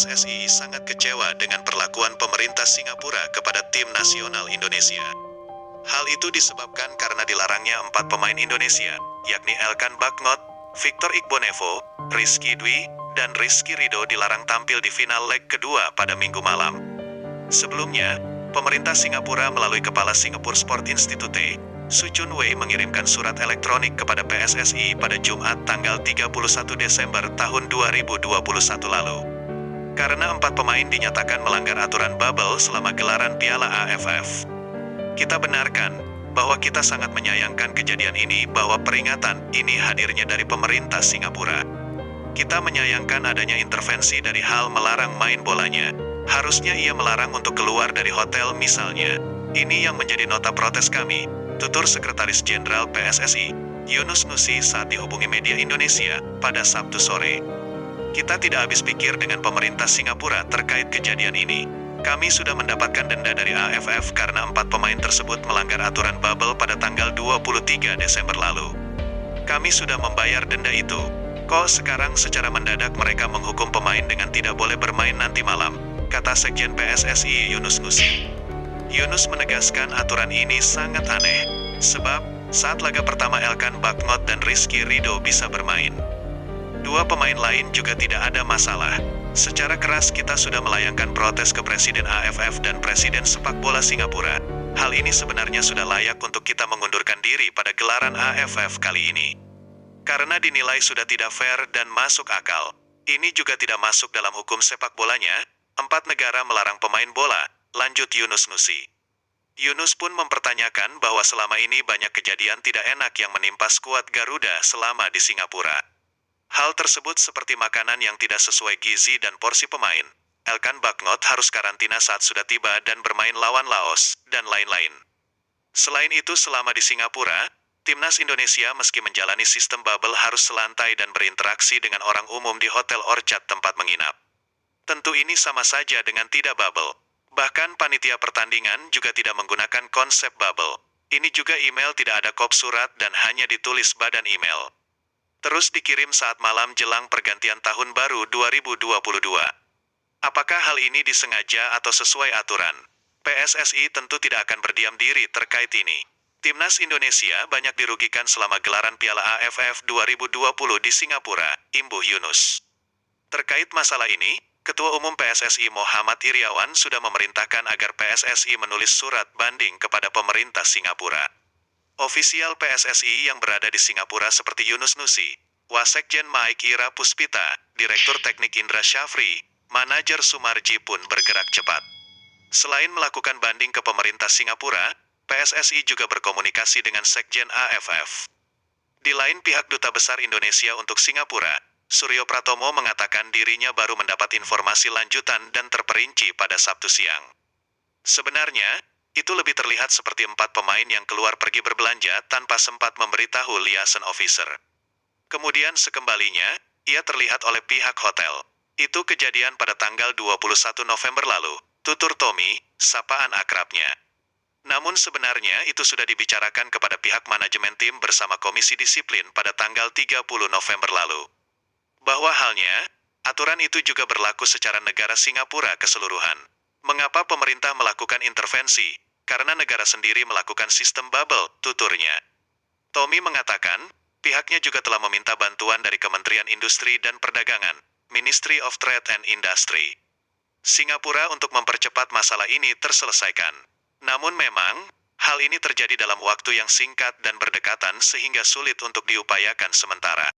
PSSI sangat kecewa dengan perlakuan pemerintah Singapura kepada tim nasional Indonesia. Hal itu disebabkan karena dilarangnya 4 pemain Indonesia, yakni Elkan Bagnot, Victor Iqbonevo, Rizky Dwi, dan Rizky Ridho dilarang tampil di final leg kedua pada Minggu malam. Sebelumnya, pemerintah Singapura melalui Kepala Singapore Sport Institute, Su Chun Wei mengirimkan surat elektronik kepada PSSI pada Jumat tanggal 31 Desember tahun 2021 lalu. Karena 4 pemain dinyatakan melanggar aturan bubble selama gelaran Piala AFF. Kita benarkan bahwa kita sangat menyayangkan kejadian ini bahwa peringatan ini hadirnya dari pemerintah Singapura. Kita menyayangkan adanya intervensi dari hal melarang main bolanya. Harusnya ia melarang untuk keluar dari hotel misalnya. Ini yang menjadi nota protes kami, tutur Sekretaris Jenderal PSSI, Yunus Nusi saat dihubungi media Indonesia pada Sabtu sore. Kita tidak habis pikir dengan pemerintah Singapura terkait kejadian ini. Kami sudah mendapatkan denda dari AFF karena 4 pemain tersebut melanggar aturan bubble pada tanggal 23 Desember lalu. Kami sudah membayar denda itu. Kok sekarang secara mendadak mereka menghukum pemain dengan tidak boleh bermain nanti malam, kata Sekjen PSSI Yunus Nusi. Yunus menegaskan aturan ini sangat aneh, sebab saat laga pertama Elkan Bagnot dan Rizky Ridho bisa bermain. 2 pemain lain juga tidak ada masalah. Secara keras kita sudah melayangkan protes ke Presiden AFF dan Presiden Sepak Bola Singapura. Hal ini sebenarnya sudah layak untuk kita mengundurkan diri pada gelaran AFF kali ini. Karena dinilai sudah tidak fair dan masuk akal. Ini juga tidak masuk dalam hukum sepak bolanya. 4 negara melarang pemain bola, lanjut Yunus Nusi. Yunus pun mempertanyakan bahwa selama ini banyak kejadian tidak enak yang menimpa skuad Garuda selama di Singapura. Hal tersebut seperti makanan yang tidak sesuai gizi dan porsi pemain. Elkan Bagnot harus karantina saat sudah tiba dan bermain lawan Laos, dan lain-lain. Selain itu selama di Singapura, Timnas Indonesia meski menjalani sistem bubble harus selantai dan berinteraksi dengan orang umum di Hotel Orchard tempat menginap. Tentu ini sama saja dengan tidak bubble. Bahkan panitia pertandingan juga tidak menggunakan konsep bubble. Ini juga email tidak ada kop surat dan hanya ditulis badan email. Terus dikirim saat malam jelang pergantian tahun baru 2022. Apakah hal ini disengaja atau sesuai aturan? PSSI tentu tidak akan berdiam diri terkait ini. Timnas Indonesia banyak dirugikan selama gelaran Piala AFF 2020 di Singapura, imbuh Yunus. Terkait masalah ini, Ketua Umum PSSI Muhammad Iriawan sudah memerintahkan agar PSSI menulis surat banding kepada pemerintah Singapura. Ofisial PSSI yang berada di Singapura seperti Yunus Nusi, Wasekjen Mike Ira Puspita, Direktur Teknik Indra Syafri, Manajer Sumarji pun bergerak cepat. Selain melakukan banding ke pemerintah Singapura, PSSI juga berkomunikasi dengan Sekjen AFF. Di lain pihak Duta Besar Indonesia untuk Singapura, Suryo Pratomo mengatakan dirinya baru mendapat informasi lanjutan dan terperinci pada Sabtu siang. Sebenarnya, itu lebih terlihat seperti 4 pemain yang keluar pergi berbelanja tanpa sempat memberitahu liaison officer. Kemudian sekembalinya, ia terlihat oleh pihak hotel. Itu kejadian pada tanggal 21 November lalu, tutur Tommy, sapaan akrabnya. Namun sebenarnya itu sudah dibicarakan kepada pihak manajemen tim bersama Komisi Disiplin pada tanggal 30 November lalu. Bahwa halnya, aturan itu juga berlaku secara negara Singapura keseluruhan. Mengapa pemerintah melakukan intervensi? Karena negara sendiri melakukan sistem bubble, tuturnya. Tommy mengatakan, pihaknya juga telah meminta bantuan dari Kementerian Industri dan Perdagangan, Ministry of Trade and Industry, Singapura untuk mempercepat masalah ini terselesaikan. Namun memang, hal ini terjadi dalam waktu yang singkat dan berdekatan sehingga sulit untuk diupayakan sementara.